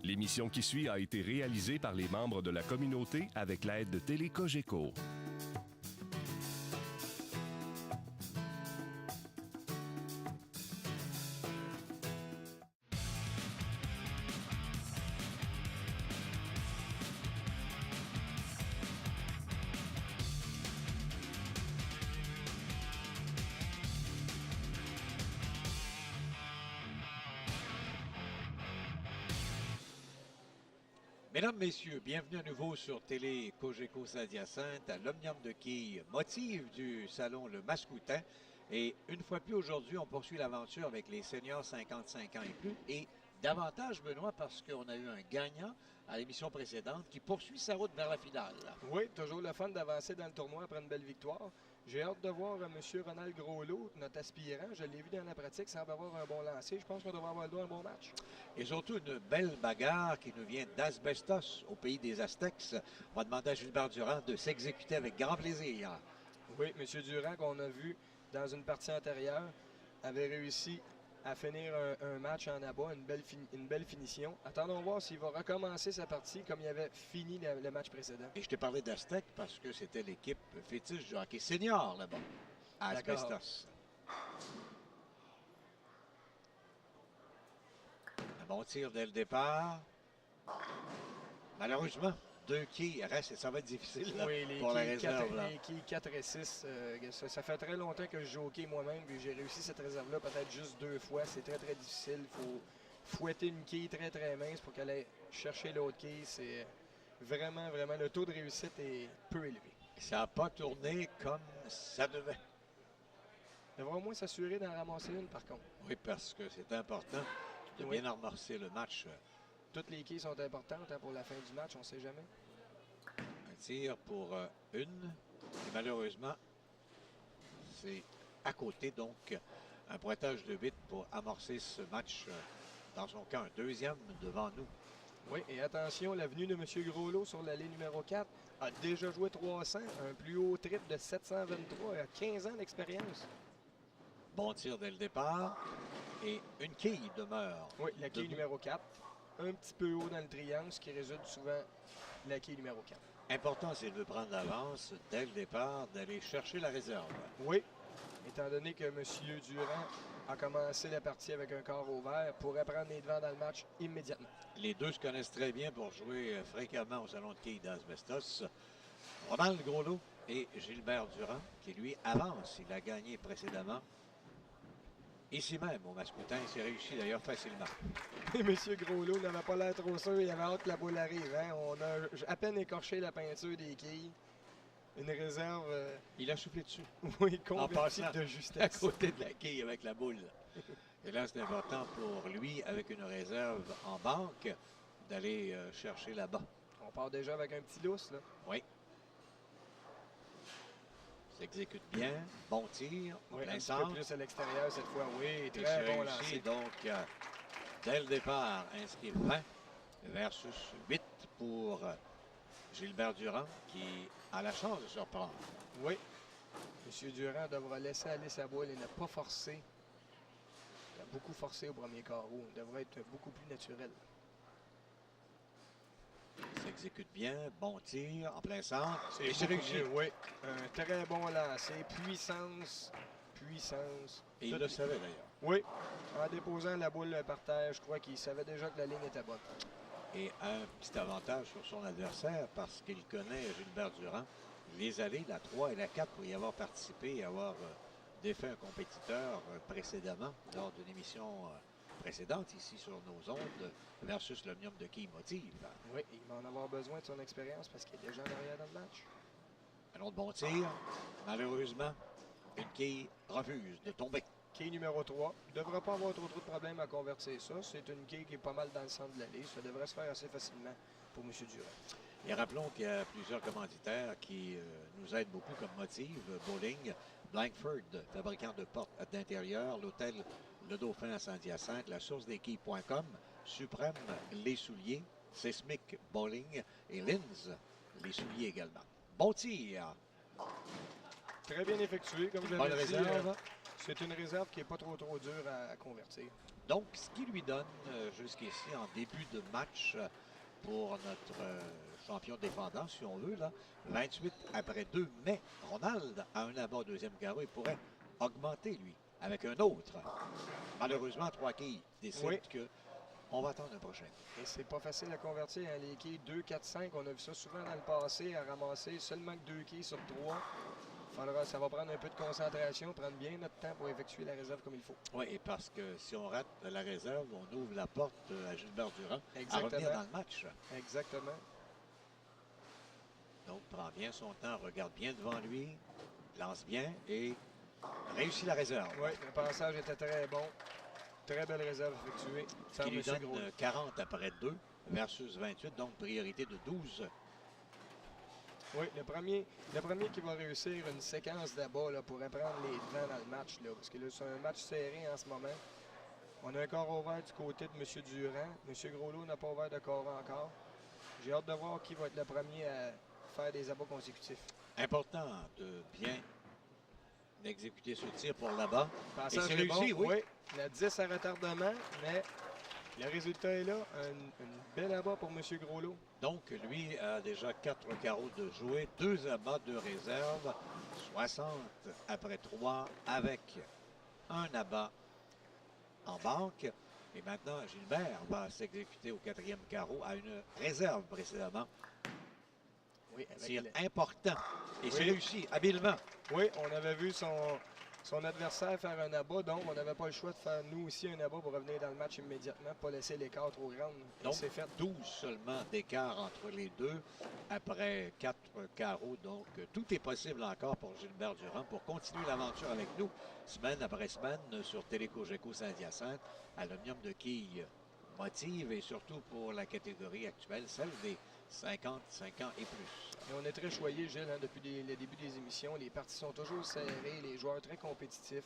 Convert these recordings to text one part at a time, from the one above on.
L'émission qui suit a été réalisée par les membres de la communauté avec l'aide de Télé Cogeco. Mesdames, Messieurs, bienvenue à nouveau sur Télé Cogeco Saint-Hyacinthe à l'Omnium de quilles, motif du salon Le Mascoutin. Et une fois de plus aujourd'hui, on poursuit l'aventure avec les seniors 55 ans et plus. Et davantage, Benoît, parce qu'on a eu un gagnant à l'émission précédente qui poursuit sa route vers la finale. Oui, toujours le fun d'avancer dans le tournoi après une belle victoire. J'ai hâte de voir M. Ronald Groslot, notre aspirant. Je l'ai vu dans la pratique, semble avoir un bon lancer. Je pense qu'on devrait avoir le droit à un bon match. Et surtout une belle bagarre qui nous vient d'Asbestos, au pays des Aztèques. On va demander à Gilbert Durand de s'exécuter avec grand plaisir. Oui, M. Durand, qu'on a vu dans une partie antérieure, avait réussi à finir un match en abat, une belle finition. Attendons voir s'il va recommencer sa partie comme il avait fini le match précédent. Et je t'ai parlé d'Aztèques parce que c'était l'équipe fétiche du hockey senior là-bas, à Asbestos. Un bon tir dès le départ. Malheureusement, 2 quilles restent et ça va être difficile là, oui, pour la réserve. Les quilles 4 et 6, ça fait très longtemps que je joue au hockey moi-même, puis j'ai réussi cette réserve-là peut-être juste 2 fois. C'est très, très difficile. Il faut fouetter une quille très, très mince pour qu'elle aille chercher l'autre quille. C'est vraiment, vraiment, le taux de réussite est peu élevé. Ça n'a pas tourné comme ça devait. Il devrait au moins s'assurer d'en ramasser une, par contre. Oui, parce que c'est important de bien amorcer le match. Toutes les quilles sont importantes pour la fin du match, on ne sait jamais. Un tir pour une. Et malheureusement, c'est à côté. Donc, un pointage de 8 pour amorcer ce match. Dans son cas, un deuxième devant nous. Oui, et attention, l'avenue de M. Groslot sur l'allée numéro 4 a déjà joué 300, un plus haut trip de 723 et a 15 ans d'expérience. Bon tir dès le départ. Et une quille demeure. Oui, la quille numéro 4. Un petit peu haut dans le triangle, ce qui résulte souvent la quille numéro 4. Important, c'est de prendre l'avance dès le départ, d'aller chercher la réserve. Oui, étant donné que M. Durand a commencé la partie avec un corps au vert, pourrait prendre les devants dans le match immédiatement. Les deux se connaissent très bien pour jouer fréquemment au salon de quilles d'Asbestos. Ronald Groslot et Gilbert Durand, qui lui avance. Il a gagné précédemment. Ici même, au Mascoutin, il s'est réussi d'ailleurs facilement. Et M. Groslot n'avait pas l'air trop sûr, il avait hâte que la boule arrive. Hein? On a à peine écorché la peinture des quilles. Une réserve... Il a soufflé dessus. Oui, convertie de justesse. À côté de la quille avec la boule. Et là, c'est important pour lui, avec une réserve en banque, d'aller chercher là-bas. On part déjà avec un petit lousse, là. Oui. S'exécute bien. Bon tir. Oui, un petit centre. peu plus à l'extérieur cette fois. Oui, Et très bon réussi, lancer. donc, dès le départ, inscrit 20 versus 8 pour Gilbert Durand, qui a la chance de surprendre. Oui. M. Durand devra laisser aller sa boule et ne pas forcer. Il a beaucoup forcé au premier carreau. Il devrait être beaucoup plus naturel. S'exécute bien, bon tir, en plein centre. C'est réussi. Oui, un très bon lancer. Puissance. Et il le savait d'ailleurs. Oui, en déposant la boule par terre, je crois qu'il savait déjà que la ligne était bonne. Et un petit avantage sur son adversaire parce qu'il connaît Gilbert Durand. Les allées, la 3 et la 4, pour y avoir participé et avoir défait un compétiteur précédemment lors d'une émission précédente ici sur nos ondes versus l'Omnium de quilles motive. Oui, il va en avoir besoin de son expérience parce qu'il est déjà en arrière dans le match. Un autre bon tir. Malheureusement, une quille refuse de tomber. Quille numéro 3. Il ne devrait pas avoir trop de problèmes à convertir ça. C'est une quille qui est pas mal dans le centre de l'allée. Ça devrait se faire assez facilement pour M. Durand. Et rappelons qu'il y a plusieurs commanditaires qui nous aident beaucoup comme motive. Bowling, Blankford, fabricant de portes d'intérieur, l'hôtel Le Dauphin à Saint-Hyacinthe, la source des quilles.com, Suprême, les souliers, Seismic Bowling et Linz, les souliers également. Bon tir! Très bien effectué, comme je Bonne l'avais dit. réserve. C'est une réserve qui n'est pas trop dure à convertir. Donc, ce qui lui donne jusqu'ici en début de match pour notre champion défendant, si on veut, là, 28 après 2. Mais Ronald a un abat au deuxième carreau. Il pourrait augmenter, lui, avec un autre. Malheureusement, 3 quilles décident Oui. que on va attendre un prochain. Et c'est pas facile à convertir, hein, les quilles 2, 4, 5. On a vu ça souvent dans le passé, à ramasser seulement que 2 quilles sur 3. Ça va prendre un peu de concentration, prendre bien notre temps pour effectuer la réserve comme il faut. Oui, et parce que si on rate la réserve, on ouvre la porte à Gilbert Durand à Exactement. revenir dans le match. Exactement. Donc, prend bien son temps, regarde bien devant lui, lance bien et réussit la réserve. Oui, le passage était très bon. Très belle réserve effectuée. Ce qui lui Monsieur donne Gros. 40 après 2 versus 28, donc priorité de 12. Oui, le premier qui va réussir une séquence d'abat là, pourrait prendre les devants dans le match. Là, parce que là, c'est un match serré en ce moment. On a un corps ouvert du côté de M. Durand. M. Groslot n'a pas ouvert de corps encore. J'ai hâte de voir qui va être le premier à faire des abats consécutifs. Important de bien exécuter ce tir pour là-bas. Et Passage c'est est réussi, bon. oui. La 10 à retardement, mais le résultat est là. Une belle abat pour M. Groslot. Donc, lui a déjà 4 carreaux de jouer, 2 abats de réserve, 60 après 3 avec un abat en banque. Et maintenant, Gilbert va s'exécuter au 4e carreau à une réserve précédemment. Oui, Tir important. Et c'est Oui. réussi habilement. Oui, on avait vu son adversaire faire un abat, donc on n'avait pas le choix de faire nous aussi un abat pour revenir dans le match immédiatement, pas laisser l'écart trop grand. Donc, C'est fait. 12 seulement d'écart entre les deux après 4 carreaux. Donc, tout est possible encore pour Gilbert Durand pour continuer l'aventure avec nous, semaine après semaine, sur Télécogeco Saint-Hyacinthe. Aluminium de quilles motive et surtout pour la catégorie actuelle, celle des 55 ans et plus. Et on est très choyé, Gilles, hein, depuis le début des émissions. Les parties sont toujours serrées, les joueurs très compétitifs.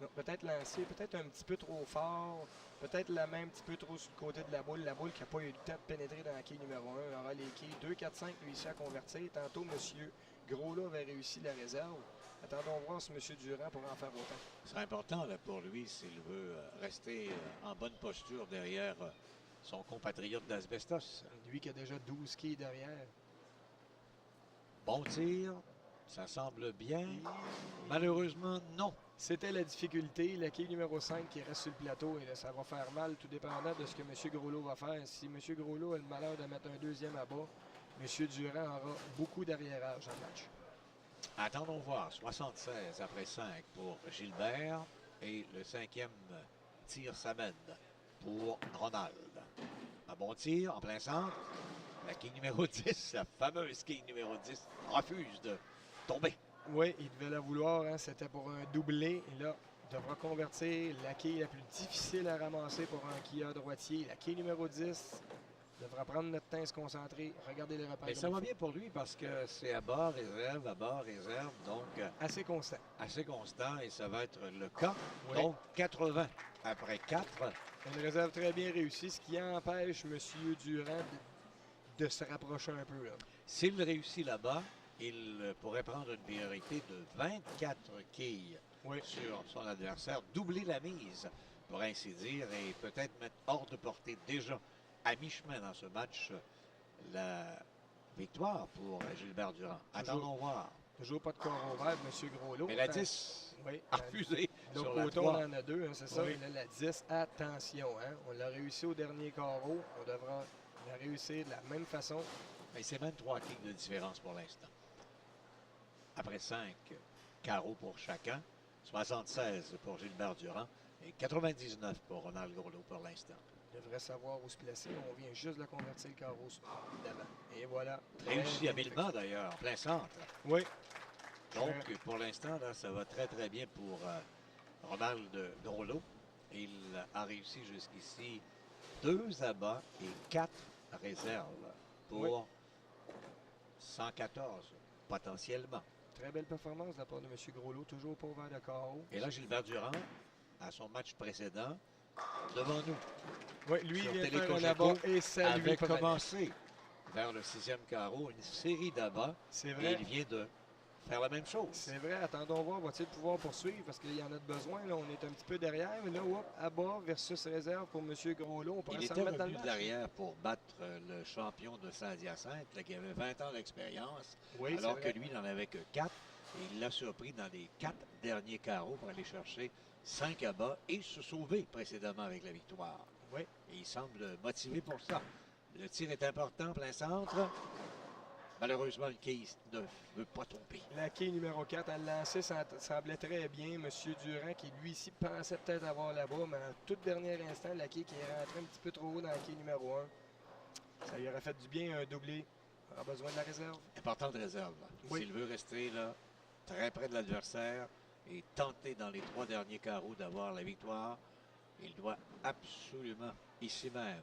Donc, peut-être lancé, peut-être un petit peu trop fort, peut-être la main un petit peu trop sur le côté de la boule qui n'a pas eu le temps de pénétrer dans la quille numéro 1. Aura les quilles 2, 4, 5 réussi à convertir. Tantôt, M. Groslot avait réussi la réserve. Attendons voir si M. Durand pourra en faire autant. C'est important là, pour lui s'il veut rester en bonne posture derrière son compatriote d'Asbestos. Lui qui a déjà 12 quilles derrière. Bon tir, ça semble bien. Malheureusement, non. C'était la difficulté. La quille numéro 5 qui reste sur le plateau. Et là, ça va faire mal, tout dépendant de ce que M. Groslot va faire. Si M. Groslot a le malheur de mettre un deuxième à bas, M. Durand aura beaucoup d'arriérage dans le match. Attendons voir. 76 après 5 pour Gilbert. Et le 5e tir s'amène pour Ronald. Un bon tir en plein centre. La quille numéro 10, la fameuse quille numéro 10, refuse de tomber. Oui, il devait la vouloir. Hein. C'était pour un doublé. Et là, il devra convertir la quille la plus difficile à ramasser pour un quilleur droitier. La quille numéro 10 devra prendre notre temps et se concentrer. Regardez les repères. Mais ça va bien pour lui parce que c'est à bas, réserve, donc assez constant. Assez constant et ça va être le cas. Oui. Donc 80 après 4. Une réserve très bien réussie, ce qui empêche M. Durand de se rapprocher un peu. S'il réussit là-bas, il pourrait prendre une priorité de 24 quilles sur son adversaire, doubler la mise, pour ainsi dire, et peut-être mettre hors de portée déjà à mi-chemin dans ce match la victoire pour Gilbert Durand. Attendons voir. Toujours pas de corps ouvert, M. Groslot. Mais la 10 oui, a refusé. De sur l'autre côté, la 3. on en a deux, hein, c'est ça. Oui. Là, la 10, attention. Hein, on l'a réussi au dernier carreau. On devra la réussir de la même façon. Mais c'est même 3 quilles de différence pour l'instant. Après 5 carreaux pour chacun. 76 pour Gilbert Durand et 99 pour Ronald Groslot pour l'instant. Il devrait savoir où se placer. On vient juste de convertir le carreau d'avant. Et voilà. Réussi habilement d'ailleurs, en plein centre. Oui. Donc, pour l'instant, là, ça va très, très bien pour Ronald Groslot. Il a réussi jusqu'ici 2 abats et 4 réserves pour 114 potentiellement. Très belle performance de la part de M. Groslot, toujours pas ouvert de carreau. Et là, Gilbert Durand, à son match précédent, devant nous. Oui, lui, il vient faire un Télécogeco, abat et ça lui avait commencé vers le 6e carreau, une série d'abats. C'est Et vrai. il vient de faire la même chose. C'est vrai, attendons voir, va-t-il pouvoir poursuivre parce qu'il y en a de besoin. Là, on est un petit peu derrière, mais là, hop, à bas versus réserve pour M. Groslot. On pourrait Il s'en était remettre dans le revenu de match. l'arrière pour battre le champion de Saint-Hyacinthe, là, qui avait 20 ans d'expérience, Oui, alors c'est que vrai. lui n'en avait que 4. Et il l'a surpris dans les 4 derniers carreaux pour aller chercher 5 abats et se sauver précédemment avec la victoire. Oui. Et il semble motivé pour ça. Le tir est important, plein centre. Malheureusement, le case ne veut pas tomber. La quille numéro 4, à le lancer, ça semblait très bien. M. Durand, qui lui ici pensait peut-être avoir là-bas, mais à tout dernier instant, la quille qui est rentrée un petit peu trop haut dans la quille numéro 1. Ça lui aurait fait du bien, un doublé. Il aura besoin de la réserve. Important de réserve. Oui. S'il veut rester là, très près de l'adversaire et tenter dans les 3 derniers carreaux d'avoir la victoire, il doit absolument, ici même,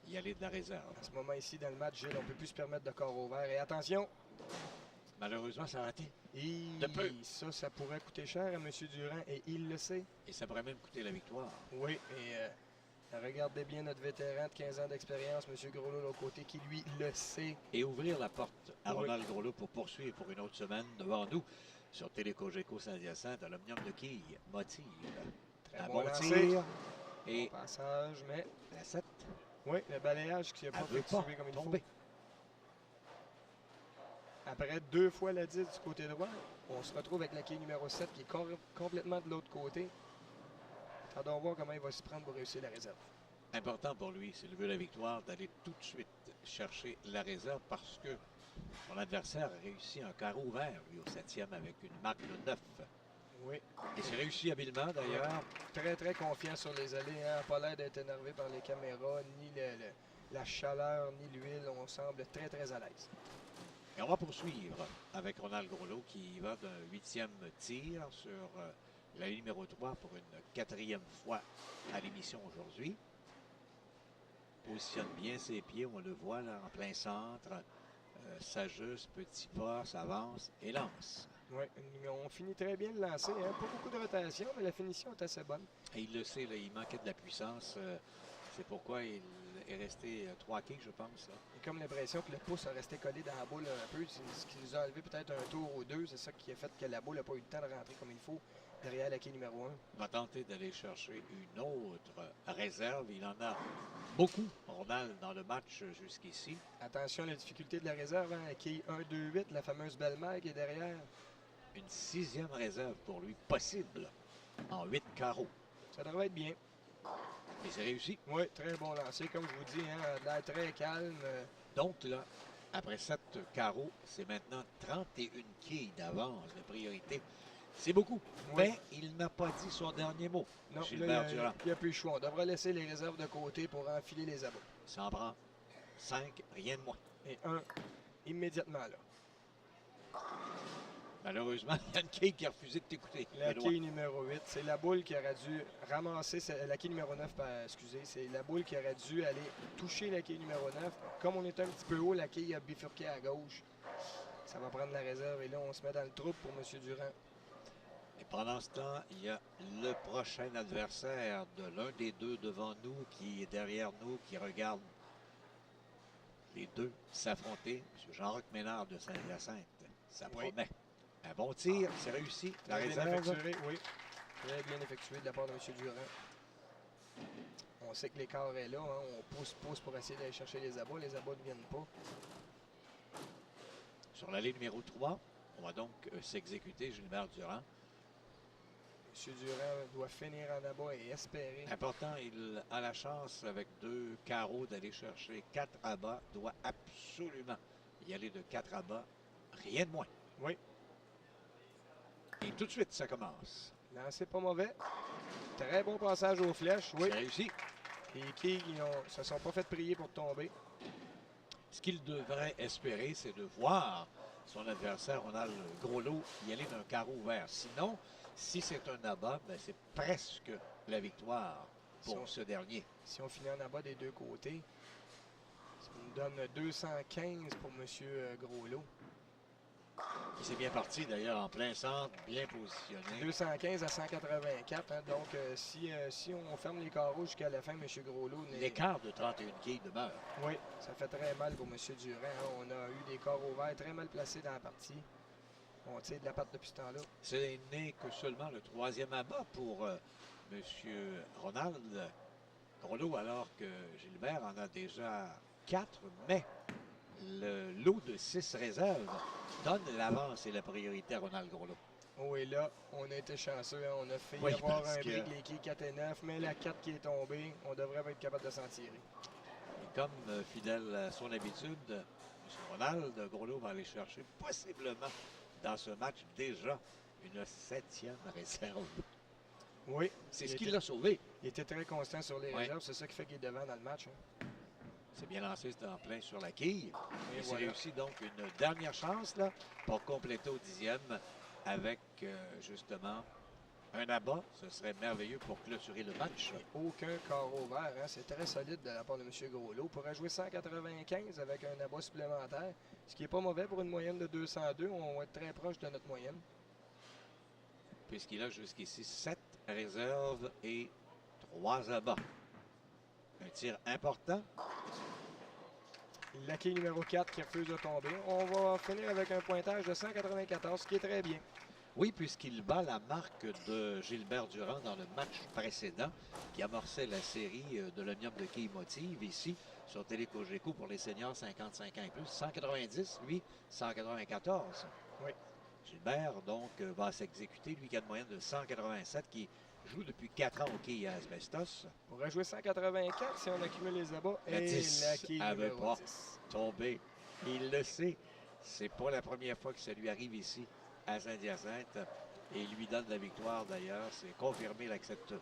y aller de la réserve. À ce moment ici, dans le match, Gilles, on ne peut plus se permettre de corps ouvert. Et attention! Malheureusement, ça a raté. Et De peu. ça pourrait coûter cher à M. Durand et il le sait. Et ça pourrait même coûter la victoire. Oui, et regardez bien notre vétéran de 15 ans d'expérience, M. Groslot, de l'autre côté, qui lui le sait. Et ouvrir la porte à Oui. Ronald Groslot pour poursuivre pour une autre semaine devant nous sur Télécogeco Saint-Hyacinthe à l'Omnium de Quille. Motive. Très Un bon bon lancer. tir. Et Passage, mais la 7, oui, le balayage qui n'a pas elle ne veut effectué pas comme il tomber. faut. Après 2 fois la 10 du côté droit, on se retrouve avec la quille numéro 7 qui est complètement de l'autre côté. Attendons voir comment il va se prendre pour réussir la réserve. Important pour lui, s'il veut la victoire, d'aller tout de suite chercher la réserve parce que son adversaire a réussi un carreau ouvert, lui, au 7e, avec une marque de 9. Oui, Et c'est réussi habilement, d'ailleurs. très très confiant sur les allées, hein. Pas l'air d'être énervé par les caméras, ni la chaleur, ni l'huile. On semble très très à l'aise. Et on va poursuivre avec Ronald Groslot qui va d'un 8e tir sur la ligne numéro 3 pour une 4e fois à l'émission aujourd'hui. Positionne bien ses pieds, on le voit là en plein centre. S'ajuste, petit pas, s'avance et lance. Oui, on finit très bien le lancer. Hein. Pas beaucoup de rotation, mais la finition est assez bonne. Et il le sait, là, il manquait de la puissance. C'est pourquoi il est resté 3 quilles, je pense. Là. J'ai comme l'impression que le pouce a resté collé dans la boule un peu. C'est ce qui nous a enlevé peut-être un tour ou deux. C'est ça qui a fait que la boule n'a pas eu le temps de rentrer comme il faut derrière la quille numéro 1. Il va tenter d'aller chercher une autre réserve. Il en a beaucoup, Ronald, dans le match jusqu'ici. Attention à la difficulté de la réserve. Hein. La quille 1-2-8, la fameuse belle-mère qui est derrière. Une 6e réserve pour lui possible en 8 carreaux. Ça devrait être bien. Et c'est réussi. Oui, très bon lancer. Comme je vous dis, hein, de l'air très calme. Donc là, après 7 carreaux, c'est maintenant 31 quilles d'avance de priorité. C'est beaucoup, Oui. mais il n'a pas dit son dernier mot. Non, Gilbert là, Durand. il n'y a plus le choix. On devrait laisser les réserves de côté pour enfiler les abats. S'en prend 5, rien de moins. Et un immédiatement là. Malheureusement, il y a une quille qui a refusé de t'écouter. La Benoît. quille numéro 8, c'est la boule qui aurait dû ramasser, la quille numéro 9, excusez, c'est la boule qui aurait dû aller toucher la quille numéro 9. Comme on était un petit peu haut, la quille a bifurqué à gauche. Ça va prendre la réserve et là, on se met dans le trouble pour M. Durand. Et pendant ce temps, il y a le prochain adversaire de l'un des deux devant nous qui est derrière nous, qui regarde les deux s'affronter. M. Jean-Roch Ménard de Saint-Hyacinthe. Ça Oui. promet. Un bon tir, c'est réussi. La Très bien réserve. effectué, oui. Très bien effectué de la part de M. Durand. On sait que l'écart est là. Hein. On pousse pour essayer d'aller chercher les abats. Les abats ne viennent pas. Sur la ligne numéro 3, on va donc s'exécuter Gilbert Durand. M. Durand doit finir en abat et espérer. Important, il a la chance avec 2 carreaux d'aller chercher 4 abats. Doit absolument y aller de 4 abats. Rien de moins. Oui. Et tout de suite, ça commence. Lancé pas mauvais. Très bon passage aux flèches. Oui. C'est réussi. Les quilles ne se sont pas fait prier pour tomber. Ce qu'il devrait espérer, c'est de voir son adversaire, Ronald Groslot, y aller d'un carreau ouvert. Sinon, si c'est un abat, ben c'est presque la victoire pour ce dernier. Si on finit en abat des deux côtés, ça nous donne 215 pour M. Groslot. Il s'est bien parti d'ailleurs en plein centre, bien positionné. 215 à 184. Hein, donc, si on ferme les carreaux jusqu'à la fin, M. Groslot n'est... L'écart de 31 quilles demeure. Oui, ça fait très mal pour M. Durand. Hein. On a eu des corps ouverts très mal placés dans la partie. On tire de la patte depuis ce temps-là. Ce n'est que seulement le 3e abat pour M. Ronald Groslo, alors que Gilbert en a déjà 4, mais le lot de 6 réserves donne l'avance et la priorité à Ronald Groslo. Oh, et là, on a été chanceux. Hein. On a fait Oui, avoir parce un que- break les quilles 4 et 9, mais la 4 qui est tombée, on devrait être capable de s'en tirer. Et comme fidèle à son habitude, M. Ronald Groslo va aller chercher possiblement dans ce match déjà une 7e réserve. Oui, C'est il ce qui était- l'a sauvé. Il était très constant sur les Ouais. réserves. C'est ça qui fait qu'il est devant dans le match. Hein. C'est bien lancé, c'est en plein sur la quille. Et Et c'est voilà. réussi donc une dernière chance là, pour compléter au 10e avec justement un abat. Ce serait merveilleux pour clôturer le match. Aucun carreau vert. Hein. C'est très solide de la part de M. Groslo. Il pourrait jouer 195 avec un abat supplémentaire, ce qui n'est pas mauvais pour une moyenne de 202. On va être très proche de notre moyenne. Puisqu'il a jusqu'ici 7 réserves et 3 abats. Un tir important. La quille numéro 4 qui refuse de tomber. On va finir avec un pointage de 194, ce qui est très bien. Oui, puisqu'il bat la marque de Gilbert Durand dans le match précédent qui amorçait la série de l'Omnium de quilles motive ici sur Télé Cogeco pour les seniors 55 ans et plus. 190, lui, 194. Oui. Gilbert, donc, va s'exécuter, lui qui a une moyenne de 187, qui joue depuis 4 ans au quilles à asbestos. On pourrait jouer 184 si on accumule les abats. La Et 10 la quille avait numéro pas 10. tombé. Il le sait. C'est pas la première fois que ça lui arrive ici à Saint-Hyacinthe. Et il lui donne la victoire d'ailleurs. C'est confirmé là, avec cette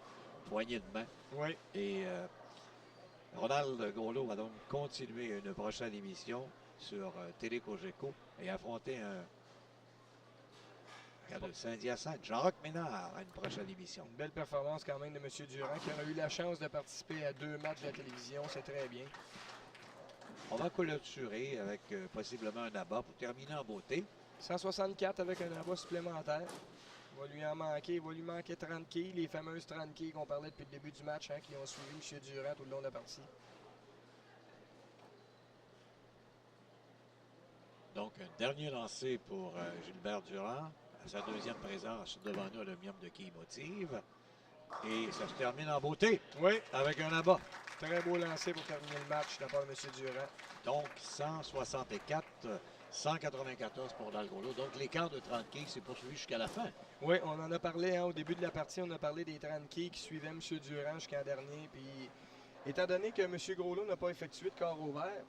poignée de main. Oui. Et Ronald Groslo va donc continuer une prochaine émission sur Télé Cogeco et affronter un gars de Saint-Hyacinthe, Jean-Roch Ménard, à une prochaine émission. Une belle performance quand même de M. Durand qui aura eu la chance de participer à 2 matchs de la télévision. C'est très bien. On va clôturer avec possiblement un abat pour terminer en beauté. 164 avec un abat supplémentaire. Il va lui en manquer. Il va lui manquer 30 quilles. Les fameuses 30 quilles qu'on parlait depuis le début du match, hein, qui ont suivi M. Durand tout le long de la partie. Donc, un dernier lancé pour Gilbert Durand à sa 2e présence devant nous à l'Omnium de quilles motive. Et ça se termine en beauté Oui, avec un abat. très beau lancer pour terminer le match de la part de M. Durand. Donc, 164, 194 pour Dalgroslo. Donc, l'écart de 30 quilles s'est poursuivi jusqu'à la fin. Oui, on en a parlé hein, au début de la partie. On a parlé des 30 quilles qui suivaient M. Durand jusqu'en dernier. Puis, étant donné que M. Groslo n'a pas effectué de carreau vert,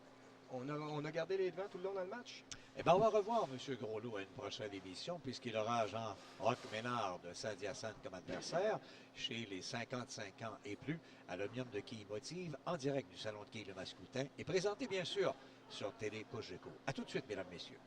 on a gardé les devants tout le long dans le match. Eh bien, on va revoir M. Groslo à une prochaine émission, puisqu'il aura Jean-Roch Ménard de Saint-Hyacinthe comme adversaire chez les 55 ans et plus à l'Omnium de quilles motive en direct du Salon de quilles Le Mascoutin et présenté bien sûr sur Télé Cogeco. À tout de suite, mesdames, messieurs.